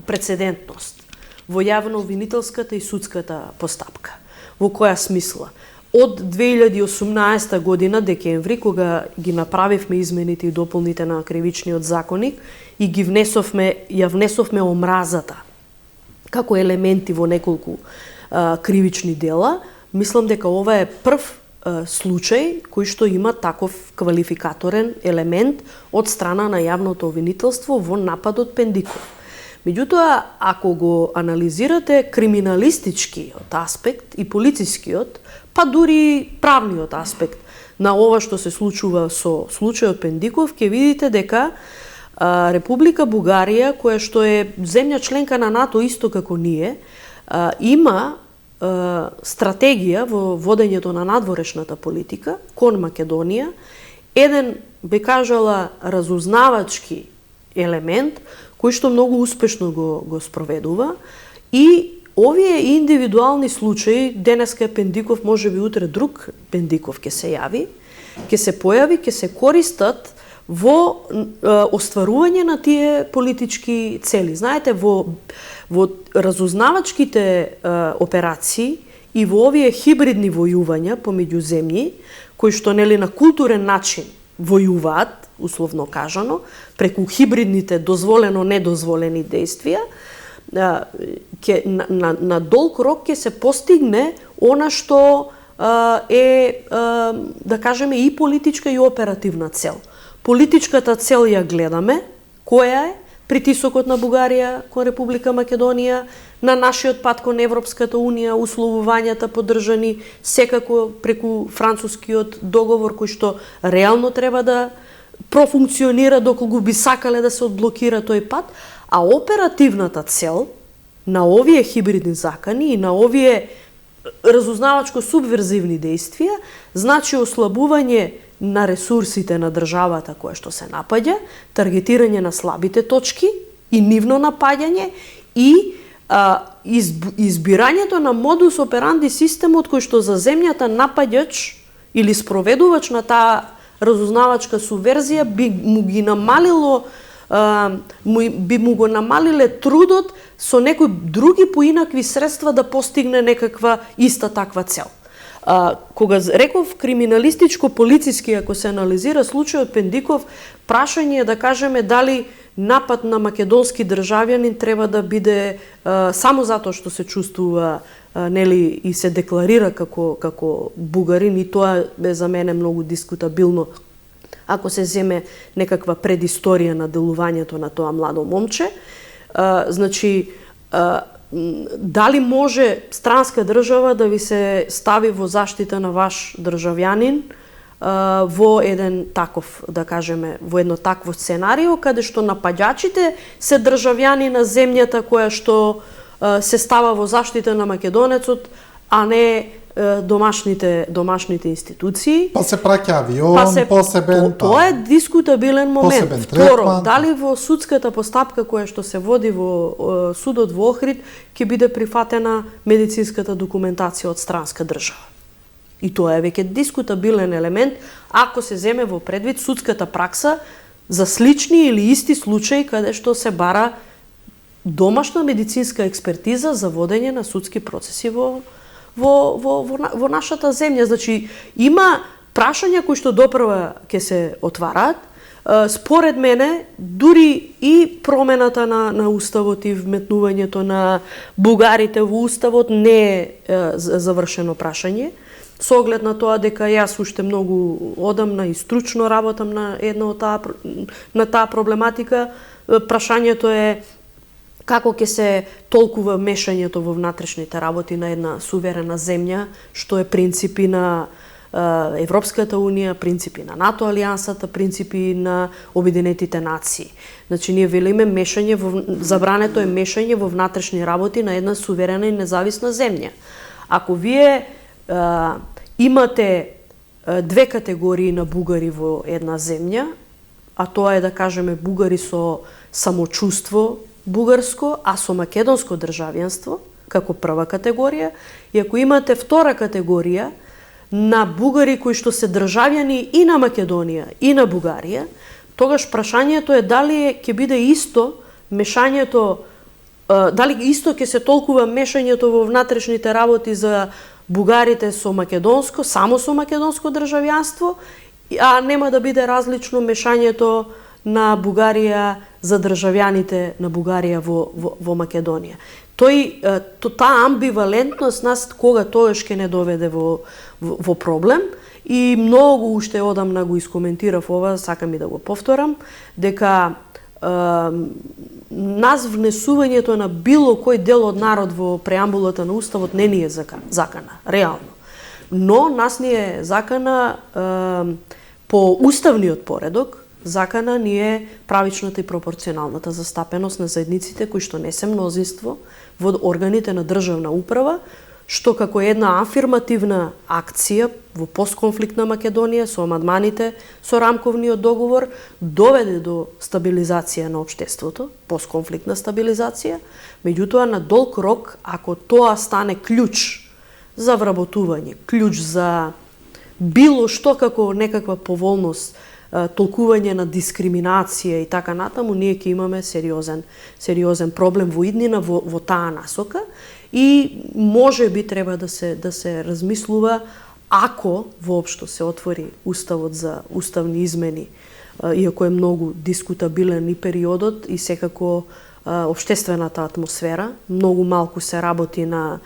прецедентност во јавно-обвинителската и судската постапка. Во која смисла? Од 2018 година, декември, кога ги направивме измените и дополните на кривичниот законник и ја внесовме омразата како елементи во неколку кривични дела, мислам дека ова е прв случај кој што има таков квалификаторен елемент од страна на јавното обвинителство во нападот Пендиков. Меѓутоа, ако го анализирате криминалистичкиот аспект и полицискиот, па дури правниот аспект на ова што се случува со случајот Пендиков, ќе видите дека Република Бугарија, која што е земја членка на НАТО исто како ние, има стратегија во водењето на надворешната политика кон Македонија, еден, би кажала, разузнавачки елемент кој што многу успешно го спроведува и овие индивидуални случаи, денеска е Пендиков, можеби утре друг Пендиков ќе се јави, ќе се појави, ќе се користат во остварување на тие политички цели. Знаете, во разузнавачките операции и во овие хибридни војувања помеѓу земји, кои што нели на културен начин војуваат, условно кажано, преку хибридните дозволено-недозволени действија, на долг рок ќе се постигне она што е, да кажеме, и политичка и оперативна цел. Политичката цел ја гледаме, која е притисокот на Бугарија кон Република Македонија, на нашиот пат кон Европската Унија, условувањата поддржани секако преку францускиот договор кој што реално треба да профункционира доколку би сакале да се одблокира тој пат, а оперативната цел на овие хибридни закани и на овие разузнавачко субверзивни действија, значи ослабување на ресурсите на државата која што се напаѓа, таргетирање на слабите точки и нивно напаѓање и избирањето на модус операнди системот кој што за земјата напаѓач или спроведувач на таа разузнавачка субверзија би му го намалиле трудот со некои други поинакви средства да постигне некаква иста таква цел. Кога реков криминалистичко-полициски, ако се анализира случајот Пендиков, прашање е да кажеме дали напад на македонски државјанин треба да биде само затоа што се чувствува нели и се декларира како бугарин, и тоа е за мене многу дискутабилно ако се земе некаква предисторија на делувањето на тоа младо момче. Значи, дали може странска држава да ви се стави во заштита на ваш државјанин во еден таков, да кажеме, во едно такво сценарио, каде што напаѓачите се државјани на земјата која што се става во заштита на македонецот, а не домашните институции. Па се праќа авион, посебен... Тоа е дискутабилен момент. Второ, дали во судската постапка која што се води во судот во Охрид ќе биде прифатена медицинската документација од странска држава. И тоа е веќе дискутабилен елемент ако се земе во предвид судската пракса за слични или исти случаи каде што се бара домашна медицинска експертиза за водење на судски процеси во нашата земја. Значи, има прашања кои што допрва ќе се отвараат. Според мене, дури и промената на Уставот и вметнувањето на бугарите во Уставот не е завршено прашање. Со оглед на тоа дека јас уште многу одамна и стручно работам на таа проблематика, прашањето е како ќе се толкува мешањето во внатрешните работи на една суверена земја, што е принципи на Европската унија, принципи на НАТО алијансата, принципи на Обединетите нации. Значи, ние велиме забрането е мешање во внатрешни работи на една суверена и независна земја. Ако вие имате две категории на бугари во една земја, а тоа е да кажеме бугари со самочувство бугарско, а со македонско државјанство, како прва категорија, и ако имате втора категорија на бугари кои што се државјани и на Македонија, и на Бугарија, тогаш прашањето е дали ќе биде исто мешањето, дали исто ќе се толкува мешањето во внатрешните работи за бугарите со македонско, само со македонско државјанство, а нема да биде различно мешањето на Бугарија за државјаните на Бугарија во Македонија. Таа амбивалентност нас кога тоаш ќе не доведе во проблем, и многу уште одамна го искоментирав ова, сакам и да го повторам, дека нас внесувањето на било кој дел од народ во преамбулата на Уставот не ни е закана, реално. Но нас ни е закана по уставниот поредок, закана ни е правичната и пропорционалната застапеност на заедниците кои што не се мнозинство во органите на државна управа, што како една афирмативна акција во постконфликтна Македонија со амандманите со рамковниот договор доведе до стабилизација на општеството, постконфликтна стабилизација, меѓутоа на долг рок, ако тоа стане клjuč за вработување, клjuč за било што како некаква поволност, толкување на дискриминација и така натаму, ние ќе имаме сериозен проблем во иднина во таа насока, и може би треба да се размислува ако воопшто се отвори Уставот за уставни измени, иако е многу дискутабилен и периодот и секако општествената атмосфера, многу малку се работи на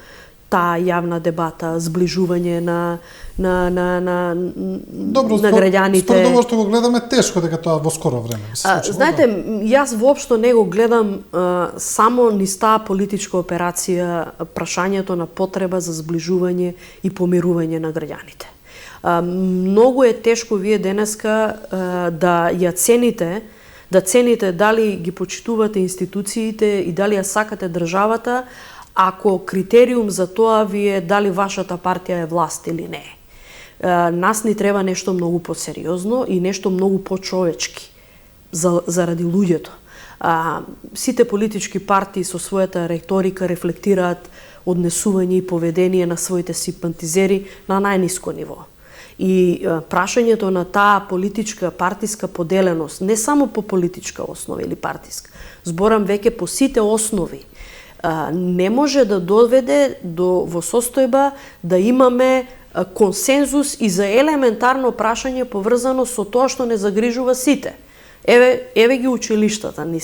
таа јавна дебата, зближување на граѓаните. Според ова што го гледаме, тешко дека тоа во скоро време се случи. Знаете, јас воопшто не го гледам само низ таа политичка операција прашањето на потреба за зближување и помирување на граѓаните. Многу е тешко вие денеска да ја цените дали ги почитувате институциите и дали ја сакате државата, ако критериум за тоа ви е дали вашата партија е власт или не. Нас ни треба нешто многу посериозно и нешто многу почовечки заради луѓето. Сите политички партии со својата риторика рефлектираат однесување и поведение на своите симпатизери на најниско ниво. И прашањето на таа политичка, партиска поделеност, не само по политичка основа или партиска, зборам веќе по сите основи, не може да доведе во состојба да имаме консензус и за елементарно прашање поврзано со тоа што не загрижува сите. Еве ги училиштата ни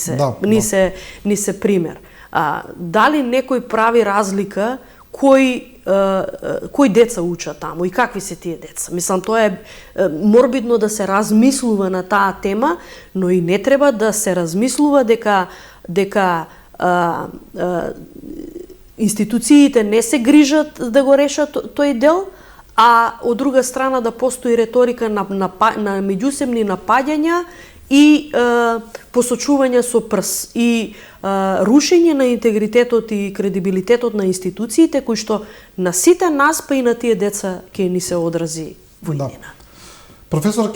се пример. Дали некој прави разлика кои деца учат таму и какви се тие деца? Мислам, тоа е морбидно да се размислува на таа тема, но и не треба да се размислува дека институциите не се грижат да го решат тој дел, а од друга страна да постои риторика на меѓусебни напаѓања и посочување со прс и рушење на интегритетот и кредибилитетот на институциите кои што на сите нас па и на тие деца ќе ни се одрази во иднина. Професор,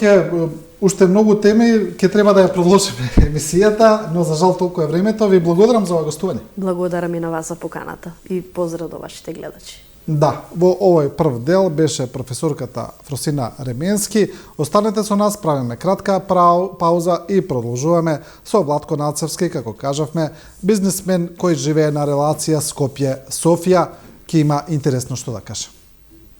уште многу теми ќе треба да ја продолжиме емисијата, но за жал толку е времето. Ви благодарам за ова гостување. Благодарам и на вас за поканата и поздрав до вашите гледачи. Да, во овој прв дел беше професорката Фросина Ременски. Останете со нас, правиме кратка пауза и продолжуваме со Владко Нацевски, како кажавме, бизнисмен кој живее на релација Скопје-Софија, ќе има интересно што да каже.